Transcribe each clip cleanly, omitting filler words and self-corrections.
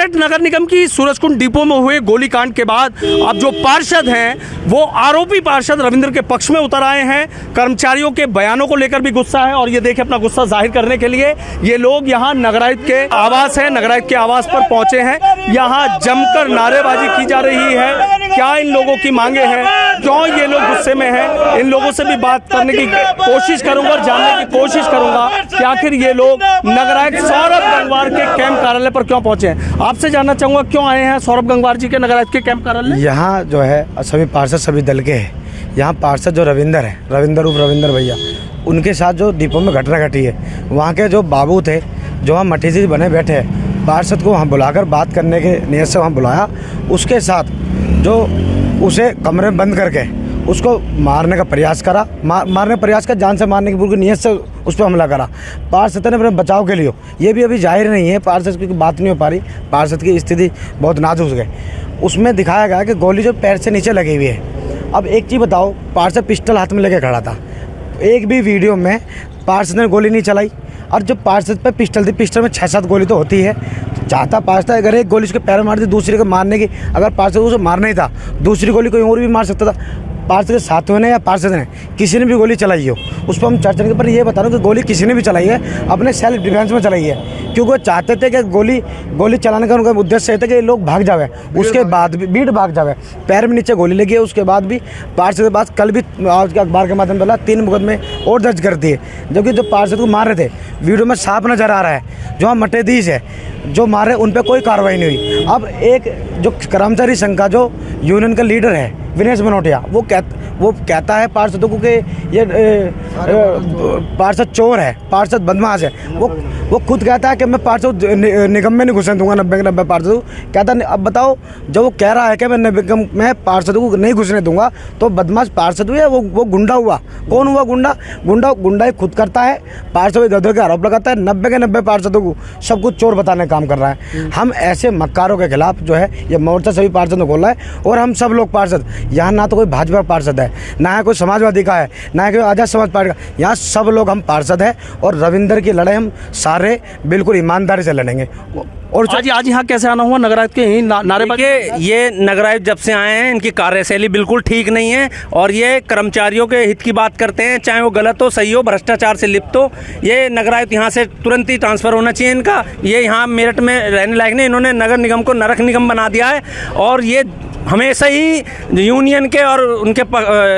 मेरठ नगर निगम की सूरजकुंड डिपो में हुए गोलीकांड के बाद अब जो पार्षद हैं वो आरोपी पार्षद रविंद्र के पक्ष में उतर आए हैं। कर्मचारियों के बयानों को लेकर भी गुस्सा है और ये देखिए अपना गुस्सा जाहिर करने के लिए ये लोग यहाँ नगरायुक्त के आवास है, नगरायुक्त के आवास पर पहुंचे हैं। यहाँ जमकर नारेबाजी की जा रही है। क्या इन लोगों की मांगे हैं, क्यों ये लोग गुस्से में हैं, इन लोगों से भी बात करने की कोशिश करूंगा और जानने की कोशिश करूंगा कि आखिर ये लोग नगरायुक्त सौरभ गंगवार के कैंप कार्यालय पर क्यों पहुंचे हैं। आपसे जानना चाहूंगा क्यों आए हैं सौरभ गंगवार जी के नगरायुक्त के कैंप कार्यालय। यहाँ जो है सभी पार्षद सभी दल के हैं। यहाँ पार्षद जो रविंदर है, रविंदर भैया, उनके साथ जो डिपो में घटना घटी है, वहाँ के जो बाबू थे जो वहाँ मठी जी बने बैठे हैं, पार्षद को वहाँ बुलाकर बात करने के नियत से वहाँ बुलाया। उसके साथ जो उसे कमरे में बंद करके उसको मारने का प्रयास करा, मारने का प्रयास का जान से मारने की पूरी नियत से उस पर हमला करा। पार्षद ने अपने बचाव के लिए, ये भी अभी जाहिर नहीं है, पार्षद की बात नहीं हो पा रही, पार्षद की स्थिति बहुत नाजुक है। उसमें दिखाया गया कि गोली जो पैर से नीचे लगी हुई है। अब एक चीज़ बताओ, पार्षद पिस्टल हाथ में लेके खड़ा था, एक भी वीडियो में पार्षद ने गोली नहीं चलाई। और जो पार्षद पे पिस्टल थी, पिस्टल में 6-7 गोली तो होती है। चाहता पार्षद अगर एक गोली उसके पैर में मार दी, दूसरी को मारने की, अगर पार्षद को उसे मारना ही था, दूसरी गोली कोई और भी मार सकता था। पार्षद के साथियों ने या पार्षद ने किसी ने भी गोली चलाई हो, उस पर हम चर्चा के पर ये बता रहा हूँ कि गोली किसी ने भी चलाई है, अपने सेल्फ डिफेंस में चलाई है, क्योंकि वो चाहते थे कि गोली चलाने का उनका उद्देश्य था कि ये लोग भाग जावे। उसके बाद भी भीड़ भाग जावे, पैर में नीचे गोली लगी है। उसके बाद भी पार्षद के पास कल भी आज के अखबार के माध्यम से 3 मुकदमे और दर्ज कर दिए, जबकि जो पार्षद को मार रहे थे वीडियो में साफ नजर आ रहा है। जो मटेदीस है जो मारे उन पर कोई कार्रवाई नहीं हुई। अब एक जो कर्मचारी संघ का जो यूनियन का लीडर है विनेश बनोटिया, वो कहता है पार्षदों को कि ये पार्षद चोर है, पार्षद बदमाश है। वो खुद कहता है कि मैं पार्षद निगम में नहीं घुसने दूंगा, 90 पार्षदों कहता है। अब बताओ, जब वो कह रहा है कि मैं निगम में पार्षदों को नहीं घुसने दूंगा, तो बदमाश पार्षद हुआ, वो गुंडा हुआ। कौन हुआ गुंडा ही खुद करता है, पार्षद इधर के आरोप लगाता है। 90 के 90 पार्षदों को सब कुछ चोर बताने का काम कर रहा है। हम ऐसे मक्कारों के खिलाफ जो है ये मोर्चा सभी पार्षदों को खोला है। और हम सब लोग पार्षद, यहाँ ना तो कोई भाजपा पार्षद है, ना है कोई समाजवादी का है, ना है कोई आजाद समाज पार्टी का, यहाँ सब लोग हम पार्षद हैं। और रविंदर की लड़ाई हम सारे बिल्कुल ईमानदारी से लड़ेंगे। और आज यहाँ कैसे आना हुआ नगरायुक्त के नारेबाजी? ये नगरायुक्त जब से आए हैं इनकी कार्यशैली बिल्कुल ठीक नहीं है और ये कर्मचारियों के हित की बात करते हैं, चाहे वो गलत हो सही हो, भ्रष्टाचार से लिप्त हो। ये नगरायुक्त यहाँ से तुरंत ही ट्रांसफ़र होना चाहिए इनका। ये यहाँ मेरठ में रहने लायक नहीं, इन्होंने नगर निगम को नरक निगम बना दिया है। और ये हमेशा ही यूनियन के और उनके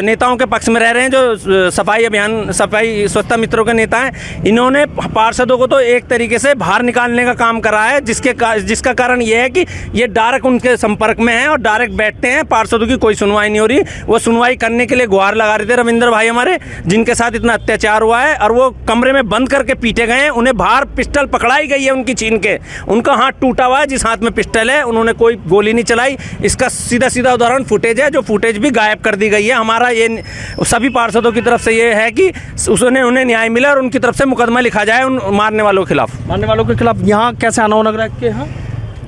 नेताओं के पक्ष में रह रहे हैं, जो सफाई स्वच्छता मित्रों के नेता हैं। इन्होंने पार्षदों को तो एक तरीके से बाहर निकालने का काम करा है, जिसका कारण ये है कि ये डायरेक्ट उनके संपर्क में हैं और डायरेक्ट बैठते हैं। पार्षदों की कोई सुनवाई नहीं हो रही। वो सुनवाई करने के लिए गुहार लगा रहे थे रविंदर भाई हमारे, जिनके साथ इतना अत्याचार हुआ है, और वो कमरे में बंद करके पीटे गए हैं। उन्हें बाहर पिस्टल पकड़ाई गई है उनकी छीन के, उनका हाथ टूटा हुआ है, जिस हाथ में पिस्टल है उन्होंने कोई गोली नहीं चलाई। इसका सीधा उदाहरण फुटेज है, जो फुटेज भी गायब कर दी गई है। हमारा ये सभी पार्षदों की तरफ से ये है कि उन्हें न्याय मिले और उनकी तरफ से मुकदमा लिखा जाए उन मारने वालों के खिलाफ। यहाँ कैसे आना हो नगरायुक्त के? यहाँ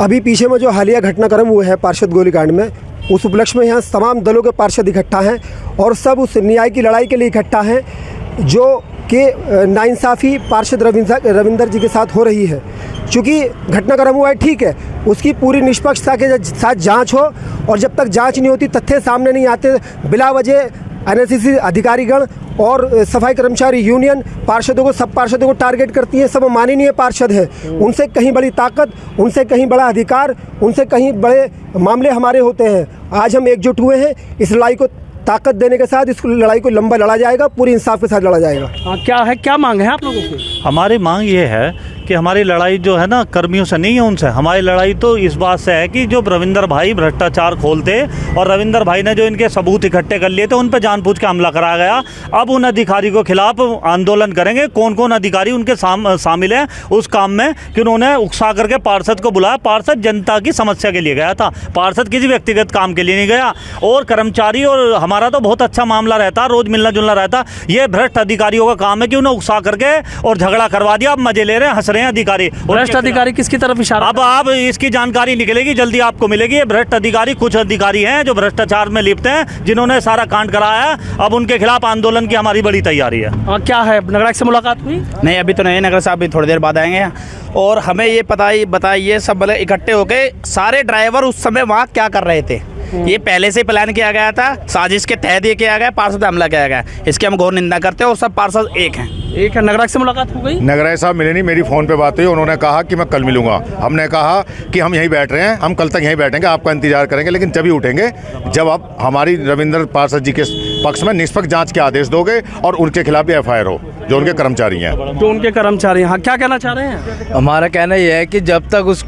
अभी पीछे में जो हालिया घटनाक्रम हुए है पार्षद गोलीकांड में, उस उपलक्ष्य में यहाँ तमाम दलों के पार्षद इकट्ठा हैं और सब उस न्याय की लड़ाई के लिए इकट्ठा हैं जो कि नाइंसाफ़ी पार्षद रविंदर जी के साथ हो रही है। चूँकि घटनाक्रम हुआ है, ठीक है, उसकी पूरी निष्पक्षता के साथ जांच हो, और जब तक जांच नहीं होती, तथ्य सामने नहीं आते, बिला वजह एनएसएस अधिकारीगण और सफाई कर्मचारी यूनियन सब पार्षदों को टारगेट करती है। सब माननीय पार्षद है, उनसे कहीं बड़ी ताकत, उनसे कहीं बड़ा अधिकार, उनसे कहीं बड़े मामले हमारे होते हैं। आज हम एकजुट हुए हैं, इस लड़ाई को ताकत देने के साथ इस लड़ाई को लंबा लड़ा जाएगा, पूरी इंसाफ के साथ लड़ा जाएगा। क्या मांग है आप लोगों की? हमारी मांग ये है कि हमारी लड़ाई जो है ना कर्मियों से नहीं है, उनसे। हमारी लड़ाई तो इस बात से है कि जो रविंदर भाई भ्रष्टाचार खोलते और रविंदर भाई ने जो इनके सबूत इकट्ठे कर लिए थे, उन पर जानबूझ के हमला कराया गया। अब उन अधिकारी को खिलाफ आंदोलन करेंगे। कौन कौन अधिकारी उनके शामिल हैं उस काम में कि उन्होंने उकसा करके पार्षद को बुलाया। पार्षद जनता की समस्या के लिए गया था, पार्षद किसी व्यक्तिगत काम के लिए नहीं गया। और कर्मचारी और हमारा तो बहुत अच्छा मामला रहता, रोज मिलना जुलना रहता। ये भ्रष्ट अधिकारियों का काम है कि उन्हें उकसा करके और झगड़ा करवा दिया। अब मजे ले रहे हैं, हंस रहे हैं अधिकारी। भ्रष्ट अधिकारी किसकी तरफ इशारा? अब आप इसकी जानकारी निकलेगी, जल्दी आपको मिलेगी। ये भ्रष्ट अधिकारी, कुछ अधिकारी हैं जो भ्रष्टाचार में लिप्त हैं, जिन्होंने सारा कांड कराया है। अब उनके खिलाफ आंदोलन की हमारी बड़ी तैयारी है। क्या है, नगरायुक्त से मुलाकात हुई? नहीं, अभी तो नहीं। नगर साहब भी थोड़ी देर बाद आएंगे। और हमें ये बताइए सब बोले इकट्ठे होके सारे ड्राइवर उस समय वहाँ क्या कर रहे थे? ये पहले से प्लान किया गया था, साजिश के तहत ये किया गया, पार्षद हमला किया गया। इसकी हम घोर निंदा करते हैं और सब पार्षद एक हैं। एक है। नगरायुक्त से मुलाकात हो गई? नगरायुक्त साहब मिले नहीं, मेरी फ़ोन पे बात हुई। उन्होंने कहा कि मैं कल मिलूंगा। हमने कहा कि हम यहीं बैठ रहे हैं, हम कल तक यहीं बैठेंगे, आपका इंतजार करेंगे, लेकिन जब ही उठेंगे जब आप हमारी रविंद्र पार्षद जी के पक्ष में निष्पक्ष जांच के आदेश दोगे और उनके खिलाफ भी FIR हो, जो उनके कर्मचारी हैं। तो उनके कर्मचारी, हाँ, क्या कहना चाह रहे हैं? हमारा कहना यह है कि जब तक उस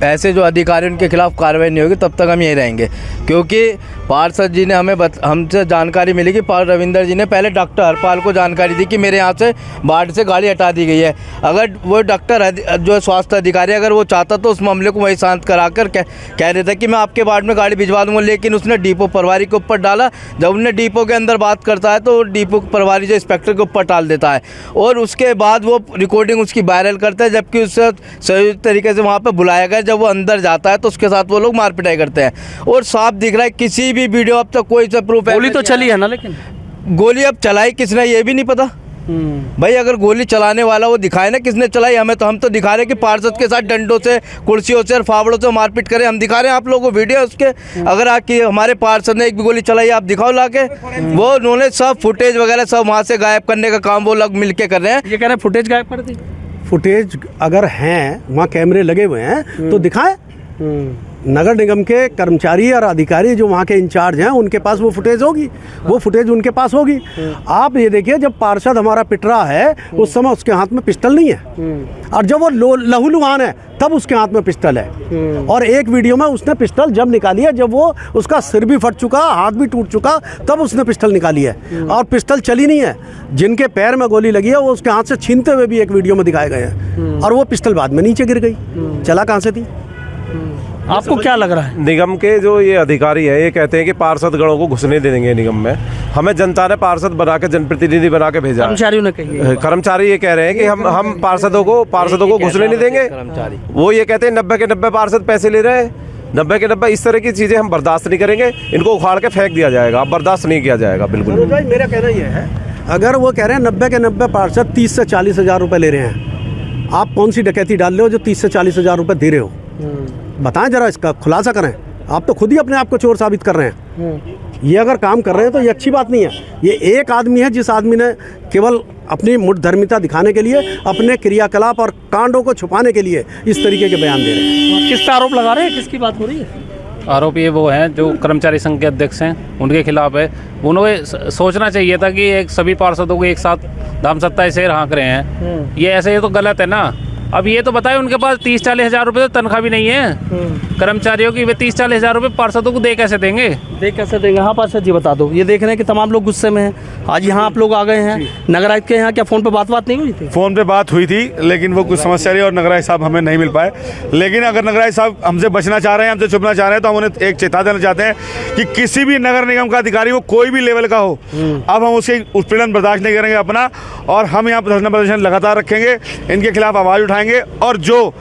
ऐसे जो अधिकारी उनके खिलाफ कार्रवाई नहीं होगी तब तक हम यहीं रहेंगे, क्योंकि पार्षद जी ने हमसे जानकारी मिली कि रविंदर जी ने पहले डॉक्टर हरपाल को जानकारी दी कि मेरे यहाँ से वार्ड से गाड़ी हटा दी गई है। अगर वो डॉक्टर जो स्वास्थ्य अधिकारी अगर वो चाहता तो उस मामले को वही शांत कराकर कह देता कि मैं आपके वार्ड में गाड़ी भिजवा दूंगा, लेकिन उसने डिपो प्रभारी के ऊपर डाला। जब उन्हें डिपो के अंदर बात करता है तो डिपो प्रभारी जो इंस्पेक्टर के ऊपर टाल देता है और उसके बाद वो रिकॉर्डिंग उसकी वायरल करता है, जबकि उससे सही तरीके से वहाँ पर बुलाया गया। जब वो अंदर जाता है तो उसके साथ वो लोग मार पिटाई करते हैं और साफ दिख रहा है किसी भी वीडियो अब तक कोई सा प्रूफ है। गोली तो चली है ना, लेकिन गोली अब चलाई किसने ये भी नहीं पता। भाई अगर गोली चलाने वाला वो दिखाए ना किसने चलाई, हमें तो हम तो दिखा रहे हैं कि पार्षद के साथ डंडों से, कुर्सियों से और फावड़ों से मारपीट करे। हम दिखा रहे हैं आप लोगों को वीडियो उसके। अगर आपकी हमारे पार्षद ने एक भी गोली चलाई आप दिखाओ लाके। वो उन्होंने सब फुटेज वगैरह सब वहाँ से गायब करने का काम वो लोग मिलके कर रहे हैं। ये कह रहे हैं फुटेज गायब कर दी। फुटेज अगर हैं, वहाँ कैमरे लगे हुए हैं तो दिखाएं। नगर निगम के कर्मचारी और अधिकारी जो वहाँ के इंचार्ज हैं उनके पास वो फुटेज होगी, वो फुटेज उनके पास होगी। आप ये देखिए जब पार्षद हमारा पिट रहा है उस समय उसके हाथ में पिस्टल नहीं है, और जब वो लहूलुहान है तब उसके हाथ में पिस्टल है। और एक वीडियो में उसने पिस्टल जब निकाली है जब वो उसका सिर भी फट चुका, हाथ भी टूट चुका, तब उसने पिस्टल निकाली है और पिस्टल चली नहीं है। जिनके पैर में गोली लगी है वो उसके हाथ से छीनते हुए भी एक वीडियो में दिखाए गए हैं और वो पिस्टल बाद में नीचे गिर गई। चला कहाँ से थी? आपको क्या लग रहा है? निगम के जो ये अधिकारी हैं ये कहते हैं कि पार्षद गणों को घुसने देंगे निगम में। हमें जनता ने पार्षद बना के, जनप्रतिनिधि बना के भेजा। कर्मचारियों ने कही, कर्मचारी ये कह रहे हैं कि हम पार्षदों को घुसने नहीं देंगे। वो ये कहते हैं 90 के 90 पार्षद पैसे ले रहे हैं, 90 के 90। इस तरह की चीज़ें हम बर्दाश्त नहीं करेंगे, इनको उखाड़ के फेंक दिया जाएगा, बर्दाश्त नहीं किया जाएगा बिल्कुल। मेरा कहना यह है, अगर वो कह रहे हैं 90 के 90 पार्षद 30 से 40 हज़ार रुपये ले रहे हैं, आप कौन सी डकैती डाल रहे हो जो 30 से 40 हज़ार रुपये दे रहे हो? बताएं जरा, इसका खुलासा करें। आप तो खुद ही अपने आप को चोर साबित कर रहे हैं। ये अगर काम कर रहे हैं तो ये अच्छी बात नहीं है। ये एक आदमी है जिस आदमी ने केवल अपनी मुठधर्मिता दिखाने के लिए, अपने क्रियाकलाप और कांडों को छुपाने के लिए इस तरीके के बयान दे रहे हैं। किस पर आरोप लगा रहे हैं, किसकी बात हो रही है? आरोप ये वो हैं जो कर्मचारी संघ के अध्यक्ष हैं, उनके खिलाफ है। उन्हें सोचना चाहिए था कि एक सभी पार्षदों को एक साथ धाम सत्ता शेर हाँक रहे हैं, ये तो गलत है ना। अब ये तो बताए उनके पास 30-40 हज़ार रुपये तो तनख्वाह भी नहीं है कर्मचारियों की। वे 30-40 हज़ार रुपये पार्षदों को दे कैसे देंगे? हाँ पार्षद जी बता दो। ये देख रहे हैं कि तमाम लोग गुस्से में हैं। आज यहाँ आप लोग आ गए हैं, नगरायुक्त के यहाँ क्या फ़ोन पे बात नहीं हुई थी? फ़ोन पे बात हुई थी, लेकिन वो कुछ समस्या रही और नगरायुक्त साहब हमें नहीं मिल पाए। लेकिन अगर नगरायुक्त साहब हमसे बचना चाह रहे हैं, हमसे छुपना चाह रहे हैं, तो हम उन्हें एक चेता देना चाहते हैं कि किसी भी नगर निगम का अधिकारी वो कोई भी लेवल का हो, अब हम उसके उत्पीड़न बर्दाश्त नहीं करेंगे अपना, और हम यहाँ प्रदर्शन लगातार रखेंगे, इनके खिलाफ आवाज़ उठाएंगे। और जो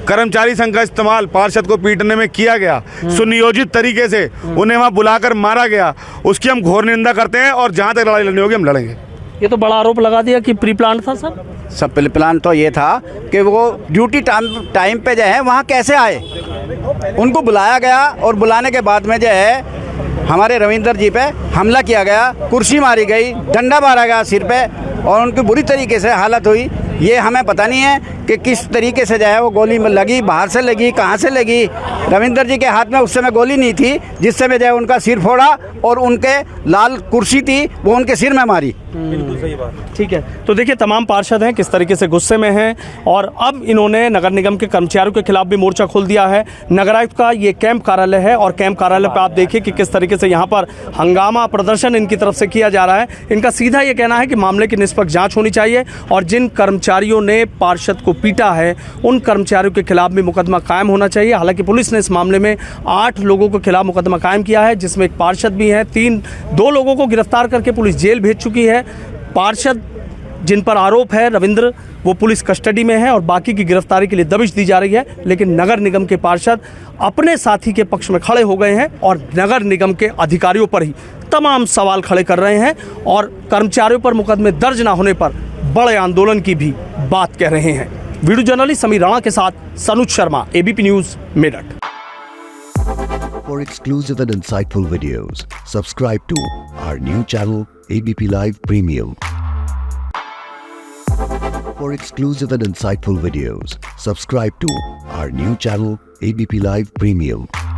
कर्मचारी संघ का इस्तेमाल पार्षद को पीटने में किया गया, सुनियोजित तरीके से उन्हें वहाँ बुलाकर मारा गया, उसकी हम घोर निंदा करते हैं और जहाँ तक लड़ाई लड़नी होगी हम लड़ेंगे। ये तो बड़ा आरोप लगा दिया कि प्री प्लान था सब प्री प्लान तो ये था कि वो ड्यूटी टाइम पे जो है वहाँ कैसे आए, उनको बुलाया गया और बुलाने के बाद में जो है हमारे रविंदर जी पे हमला किया गया, कुर्सी मारी गई, डंडा मारा गया सिर पे और उनकी बुरी तरीके से हालत हुई। ये हमें पता नहीं है कि किस तरीके से जो है वो गोली लगी, बाहर से लगी, कहाँ से लगी। रविंदर जी के हाथ में उस समय गोली नहीं थी, जिस समय जो है उनका सिर फोड़ा और उनके लाल कुर्सी थी वो उनके सिर में मारी। बिल्कुल सही बात। ठीक है, तो देखिए तमाम पार्षद हैं किस तरीके से गुस्से में हैं और अब इन्होंने नगर निगम के कर्मचारियों के खिलाफ भी मोर्चा खोल दिया है। नगरायुक्त का ये कैंप कार्यालय है और कैंप कार्यालय पर आप देखिए कि किस तरीके से यहाँ पर हंगामा प्रदर्शन इनकी तरफ से किया जा रहा है। इनका सीधा ये कहना है कि मामले की निष्पक्ष जाँच होनी चाहिए और जिन कर्मचारियों ने पार्षद को पीटा है उन कर्मचारियों के खिलाफ भी मुकदमा कायम होना चाहिए। हालांकि पुलिस ने इस मामले में 8 लोगों के खिलाफ मुकदमा कायम किया है, जिसमें एक पार्षद भी है। 2 लोगों को गिरफ्तार करके पुलिस जेल भेज चुकी है। पार्षद जिन पर आरोप है रविंद्र, वो पुलिस कस्टडी में है और बाकी की गिरफ्तारी के लिए दबिश दी जा रही है। लेकिन नगर निगम के पार्षद अपने साथी के पक्ष में खड़े हो गए हैं और नगर निगम के अधिकारियों पर ही तमाम सवाल खड़े कर रहे हैं और कर्मचारियों पर मुकदमे दर्ज ना होने पर बड़े आंदोलन की भी बात कह रहे हैं। वीडियो जर्नलिस्ट समीर राणा के साथ Sanuj Sharma, ABP News, Meerut. For exclusive and insightful videos, subscribe to our new channel ABP Live Premium. For exclusive and insightful videos, subscribe to our new channel ABP Live Premium.